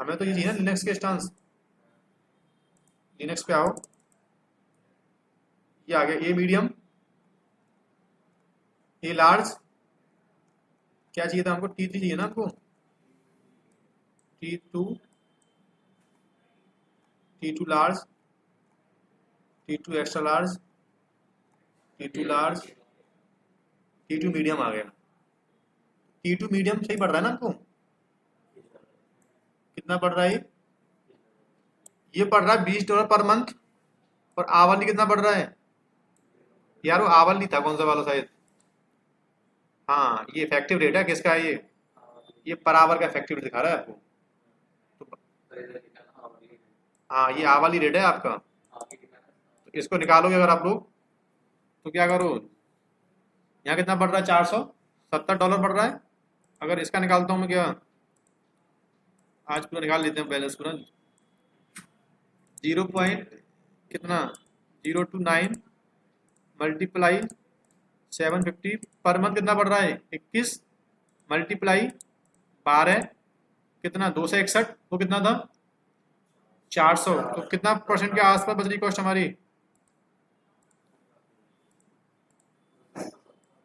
हमें तो ये चाहिए ना लिनक्स के स्टांस, लिनक्स पे आओ, ये आ गया ए मीडियम, ए लार्ज, क्या चाहिए था हमको, T3 चाहिए ना हमको, T2, T2 large, T2 extra large, T2 large, T2 medium आ गया, T2 मीडियम सही पड़ रहा है ना आपको, कितना पड़ रहा है ये पड़ रहा है $20 पर मंथ, और आवरली कितना पड़ रहा है यार, वो आवरली था कौन सा वाला शायद, हाँ ये इफेक्टिव रेट है किसका है ये पर आवर का इफेक्टिव रेट दिखा रहा है आपको, तो हाँ ये आवरली रेट है आपका, तो इसको निकालोगे अगर आप लोग, तो क्या करो, यहाँ कितना पड़ रहा है, $470 पड़ रहा है, अगर इसका निकालता हूँ मैं, क्या आज पूरा निकाल लेते हैं बैलेंस पूरा, 0 पॉइंट कितना, 029 मल्टीप्लाई 750 पर मंथ कितना पड़ रहा है, 21 मल्टीप्लाई 12 कितना, 261, वो कितना था 400, तो कितना परसेंट के आसपास बच रही कॉस्ट हमारी,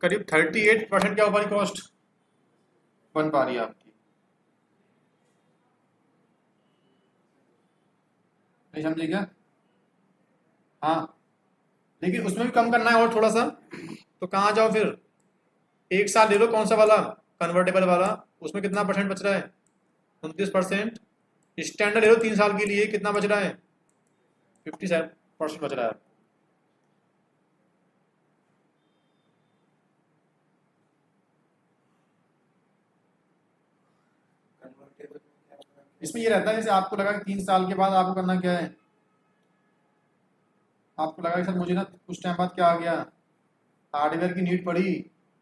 करीब 38% क्या हमारी कॉस्ट बन पा रही है आपकी, नहीं समझे क्या, हाँ लेकिन उसमें भी कम करना है और थोड़ा सा, तो कहाँ जाओ फिर, एक साल ले लो, कौन सा वाला, कन्वर्टेबल वाला, उसमें कितना परसेंट बच रहा है, 29%, स्टैंडर्ड ले लो 3 साल के लिए, कितना बच रहा है, 57% बच रहा है, कन्वर्टेबल क्या होता है? इसमें ये रहता है जैसे आपको लगा कि 3 साल के बाद आपको करना क्या है, आपको लगा कि सर मुझे ना कुछ टाइम बाद क्या आ गया, हार्डवेयर की नीड पड़ी,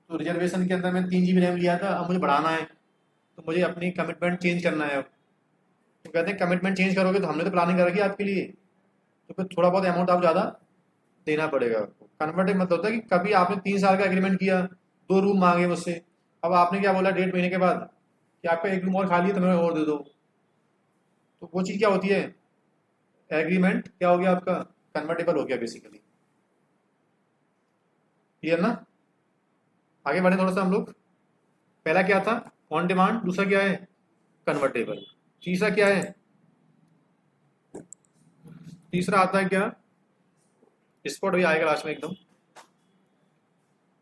तो रिजर्वेशन के अंदर मैंने 3 GB रैम लिया था, अब मुझे बढ़ाना है, तो मुझे अपनी कमिटमेंट चेंज करना है, तो कहते हैं कमिटमेंट चेंज करोगे तो हमने तो प्लानिंग कर रखी है आपके लिए, तो फिर थोड़ा बहुत अमाउंट आप ज़्यादा देना पड़ेगा आपको। कन्वर्ट मतलब होता है कि कभी आपने 3 साल का एग्रीमेंट किया, 2 रूम मांगे मुझसे, अब आपने क्या बोला 1.5 महीने के बाद कि आपका 1 रूम और खाली है तो हमें और दे दो, तो वो चीज़ क्या होती है, एग्रीमेंट क्या हो गया आपका, कन्वर्टेबल हो गया बेसिकली, क्लियर ना। आगे बढ़े थोड़ा सा हम लोग, पहला क्या था ऑन डिमांड, दूसरा क्या है कन्वर्टेबल, तीसरा क्या है, तीसरा आता है क्या, स्पॉट भी आएगा लास्ट में एकदम,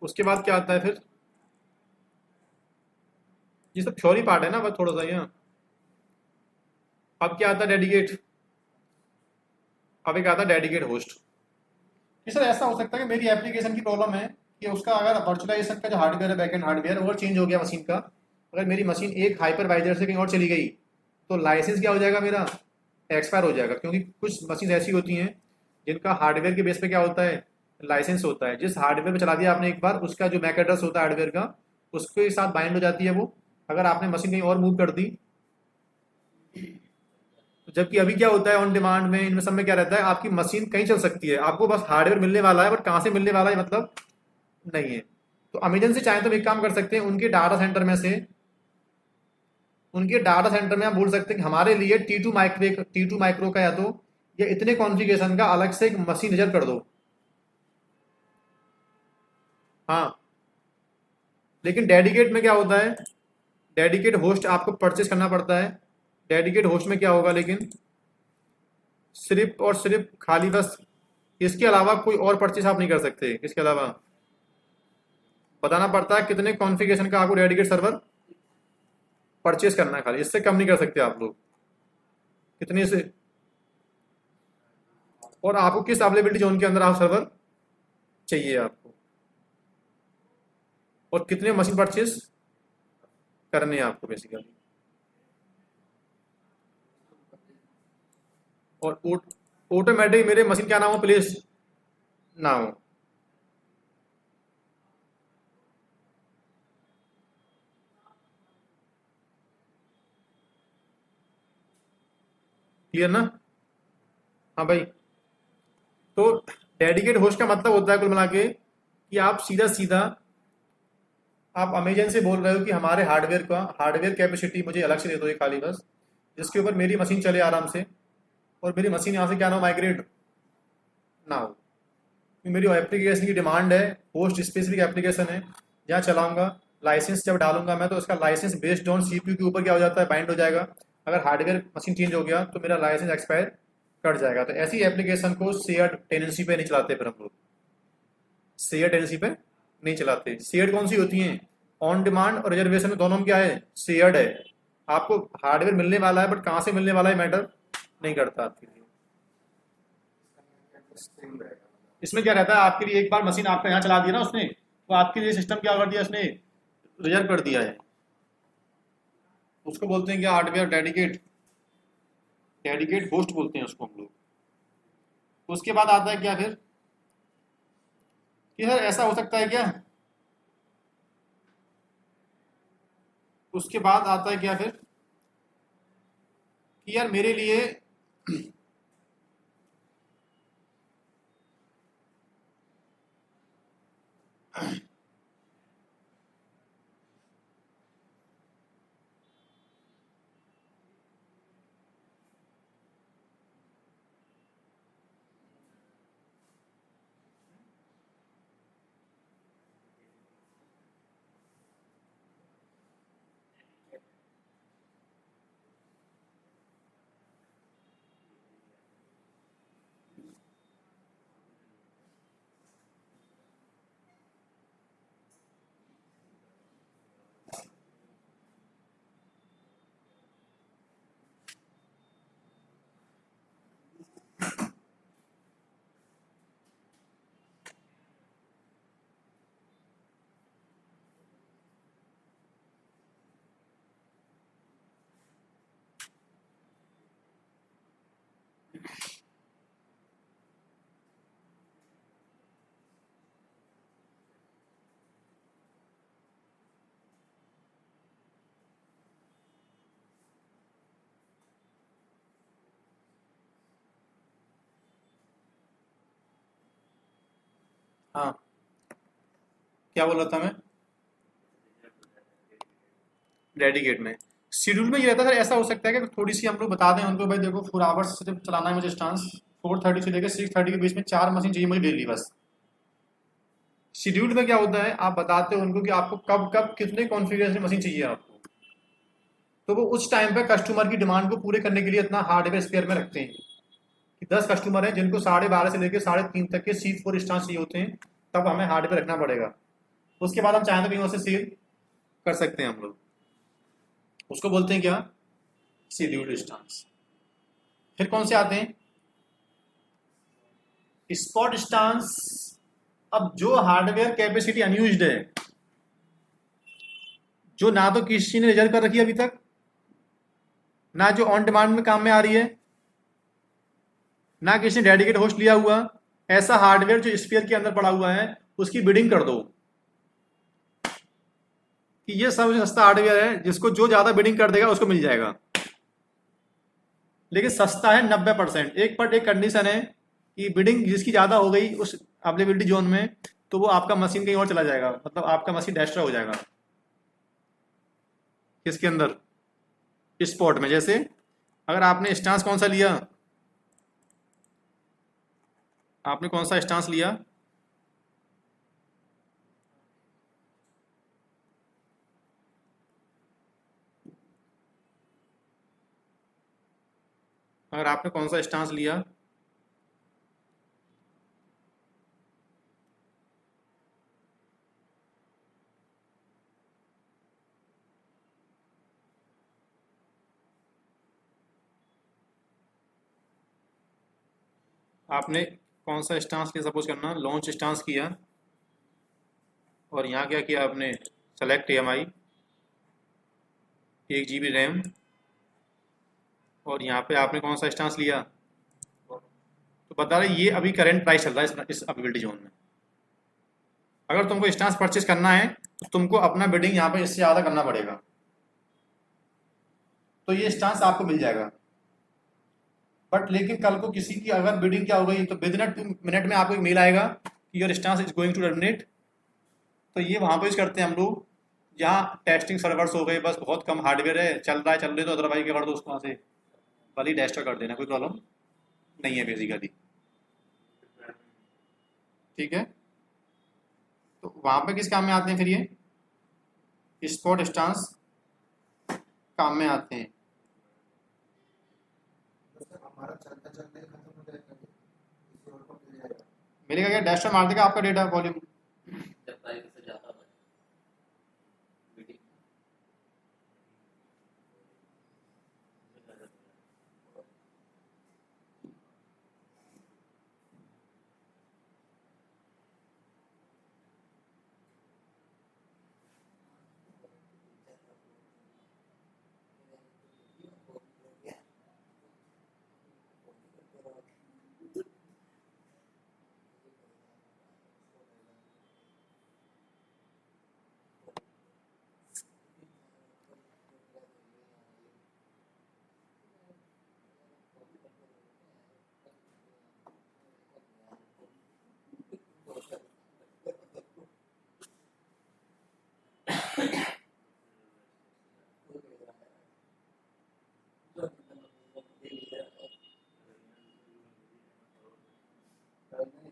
उसके बाद क्या आता है फिर, ये सब थ्योरी पार्ट है ना बस थोड़ा सा यहाँ, अब क्या आता है डेडिकेट, अब एक आता है डेडिकेट होस्ट, कि सर ऐसा हो सकता है कि मेरी एप्लीकेशन की प्रॉब्लम है कि उसका अगर वर्चुअलाइजेशन का जो हार्डवेयर है, बैकएंड हार्डवेयर और चेंज हो गया मशीन का, अगर मेरी मशीन एक हाइपरवाइजर से कहीं और चली गई, तो लाइसेंस क्या हो जाएगा मेरा, एक्सपायर हो जाएगा, क्योंकि कुछ मशीन ऐसी होती हैं जिनका हार्डवेयर के बेस पे क्या होता है, लाइसेंस होता है, जिस हार्डवेयर पे चला दिया आपने एक बार, उसका जो मैक एड्रेस होता है हार्डवेयर का, उसके साथ बाइंड हो जाती है वो, अगर आपने मशीन कहीं और मूव कर दी, जबकि अभी क्या होता है ऑन डिमांड में, इनमें सब में क्या रहता है, आपकी मशीन कहीं चल सकती है, आपको बस हार्डवेयर मिलने वाला है, बट कहाँ से मिलने वाला है मतलब नहीं है। तो अमेजन से चाहे तो एक काम कर सकते हैं, उनके डाटा सेंटर में से, उनके डाटा सेंटर में आप बोल सकते हैं कि हमारे लिए T2 माइक्रो का या तो या इतने कॉन्फ़िगरेशन का अलग से एक मशीन रिजर्व कर दो, हाँ, लेकिन डेडिकेट में क्या होता है, डेडिकेट होस्ट आपको परचेस करना पड़ता है। डेडिकेट होस्ट में क्या होगा, लेकिन सिर्फ और सिर्फ खाली बस इसके अलावा कोई और परचेस आप नहीं कर सकते। इसके अलावा बताना पड़ता है कितने कॉन्फ़िगरेशन का आपको डेडिकेट सर्वर परचेस करना है, खाली इससे कम नहीं कर सकते आप लोग। कितने से, और आपको किस अवेलेबिलिटी जोन के अंदर आप सर्वर चाहिए आपको, और कितने मशीन परचेस करने हैं आपको बेसिकली। और ऑटोमेटिक मेरे मशीन क्या नाम हो, प्लेस ना हो। क्लियर ना? हाँ भाई, तो डेडिकेट होस्ट का मतलब होता है कुल मिला के कि आप सीधा सीधा आप अमेजन से बोल रहे हो कि हमारे हार्डवेयर कैपेसिटी मुझे अलग से दे दो, ये खाली बस जिसके ऊपर मेरी मशीन चले आराम से, और मेरी मशीन यहाँ से क्या ना माइग्रेट ना हो। क्योंकि मेरी एप्लीकेशन की डिमांड है, होस्ट स्पेसिफिक एप्लीकेशन है जहाँ चलाऊंगा। लाइसेंस जब डालूंगा मैं, तो उसका लाइसेंस बेस्ड ऑन सीपीयू के ऊपर क्या हो जाता है, बाइंड हो जाएगा। अगर हार्डवेयर मशीन चेंज हो गया तो मेरा लाइसेंस एक्सपायर कट जाएगा। तो ऐसी एप्लीकेशन को शेयर्ड टेनेंसी पे नहीं चलाते फिर हम लोग, शेयर टेनेंसी पे नहीं चलाते। शेयर्ड कौन सी होती हैं, ऑन डिमांड और रिजर्वेशन में दोनों में क्या है, शेयर्ड है। आपको हार्डवेयर मिलने वाला है, बट कहाँ से मिलने वाला है मैटर नहीं करता आपके लिए। स्ट्रिंग रहेगा। इसमें क्या रहता है, आपके लिए एक बार मशीन आपका यहाँ चला दिया ना उसने, तो आपके लिए सिस्टम क्या कर दिया उसने, रिजर्व कर दिया है। उसको बोलते हैं क्या, हार्डवेयर डेडिकेट, डेडिकेट होस्ट बोलते हैं उसको हम लोग। उसके बाद आता है क्या फिर, कि सर ऐसा हो सकता है क्या, उसके बाद आता है क्या फिर, कि यार मेरे लिए हाँ, क्या बोल रहा था मैं, डेडिकेट में शेड्यूल में ये रहता है सर, ऐसा हो सकता है कि थोड़ी सी हम लोग बता दें उनको, भाई देखो 4 आवर्स सिर्फ चलाना है मुझे इंस्टांस, 4:30 से लेकर 6:30 के बीच में 4 मशीन चाहिए मुझे डेली बस। शेड्यूल में क्या होता है, आप बताते हो उनको कि आपको कब कब कितने कॉन्फ़िगरेशन मशीन चाहिए आपको, तो वो उस टाइम पे कस्टमर की डिमांड को पूरे करने के लिए इतना हार्डवेयर स्पेयर में रखते हैं। कि 10 कस्टमर हैं जिनको 12:30 से लेकर 3:30 तक के C4 इंस्टांस चाहिए होते हैं, तब हमें हार्डवेयर रखना पड़ेगा। उसके बाद हम चाहें तो कहीं और से सेल कर सकते हैं हम लोग। उसको बोलते हैं क्या, शेड्यूल्ड इंस्टांस। फिर कौन से आते हैं, स्पॉट इंस्टांस। अब जो हार्डवेयर कैपेसिटी अनयूज्ड है, जो ना तो किसी ने रिजर्व कर रखी है अभी तक, ना जो ऑन डिमांड में काम में आ रही है, ना किसी ने डेडिकेट होस्ट लिया हुआ, ऐसा हार्डवेयर जो स्पेयर के अंदर पड़ा हुआ है, उसकी बिडिंग कर दो कि ये सबसे सस्ता हार्डवेयर है, जिसको जो ज्यादा बिडिंग कर देगा उसको मिल जाएगा। लेकिन सस्ता है 90%। एक कंडीशन है कि बिडिंग जिसकी ज्यादा हो गई उस अवेलेबिलिटी जोन में, तो वो आपका मशीन कहीं और चला जाएगा, मतलब आपका मशीन डेस्ट्रॉय हो जाएगा। किसके अंदर, स्पॉट में। जैसे अगर आपने स्टांस कौन सा लिया, आपने कौन सा स्टांस लिया, अगर आपने कौन सा स्टांस लिया, आपने कौन सा स्टांस लिया, सपोज करना लॉन्च स्टांस किया, और यहाँ क्या किया आपने, सेलेक्ट EMI 1 GB रैम, और यहाँ पे आपने कौन सा स्टांस लिया, तो बता रहे ये अभी करंट प्राइस चल रहा है इस अवेलेबिलिटी जोन में। अगर तुमको स्टांस परचेज करना है तो तुमको अपना बिडिंग यहाँ पे इससे ज़्यादा करना पड़ेगा, तो ये स्टांस आपको मिल जाएगा। बट लेकिन कल को किसी की अगर बिडिंग क्या हो गई तो विद इन 2 मिनट में आपको एक मेल आएगा कि your stance is going to terminate. तो ये वहाँ पे यूज करते हैं हम लोग जहाँ टेस्टिंग सर्वर्स हो गए, बस बहुत कम हार्डवेयर है, चल रहा है चल रहे, तो अदरवाइज क्या कर दो उसको वहाँ से वाली डेस्ट्रॉय कर देना, कोई प्रॉब्लम नहीं है बेसिकली। ठीक है, तो वहाँ पे किस काम में आते हैं फिर ये स्पॉट स्टांस काम में आते हैं। हमारा चलते चलते खत्म हो जाएगा, किसी और को मिल जाएगा। मेरे क्या डेस्ट्रॉय मार देगा आपका डेटा वॉल्यूम। जब प्राइस से ज़्यादा हो मीटिंग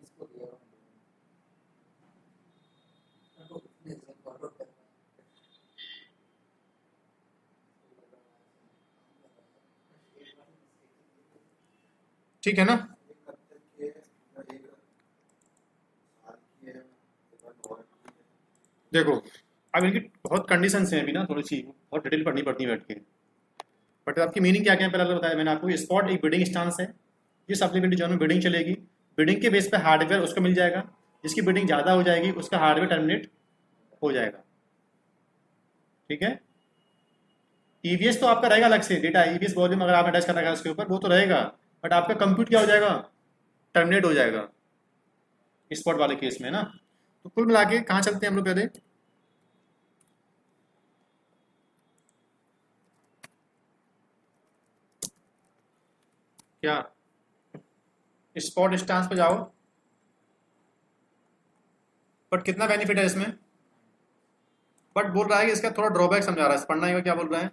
इसको दिया ठीक है ना। एक हफ्ते के एक साल की है, एक बार और की है। देखो अब इनकी बहुत कंडीशंस हैं अभी ना, थोड़ी सी बहुत डिटेल पढ़नी पड़ती है बैठ के। बट आपकी मीनिंग क्या क्या है पहले तो बताया मैंने आपको। स्पॉट एक बिडिंग स्टांस है, जिस एप्लीकेबिलिटी जोन में बिडिंग चलेगी, बिडिंग के बेस पे हार्डवेयर उसको मिल जाएगा, जिसकी बिडिंग ज़्यादा हो जाएगी उसका हार्डवेयर टर्मिनेट हो जाएगा। ठीक है, EVS तो आपका रहेगा अलग से, डेटा EVS वॉल्यूम अगर आपने अटैच कर रखा है उसके ऊपर वो तो रहेगा, बट आपका कंप्यूट क्या हो जाएगा, टर्मिनेट हो जाएगा स्पॉट वाले केस में ना। तो कुल मिला के कहाँ चलते हैं हम लोग पहले, क्या स्पॉट स्टांस पे जाओ। बट कितना बेनिफिट है इसमें, बट बोल रहा है कि इसका थोड़ा ड्रॉबैक समझा रहा है, पढ़ना है क्या बोल रहा है।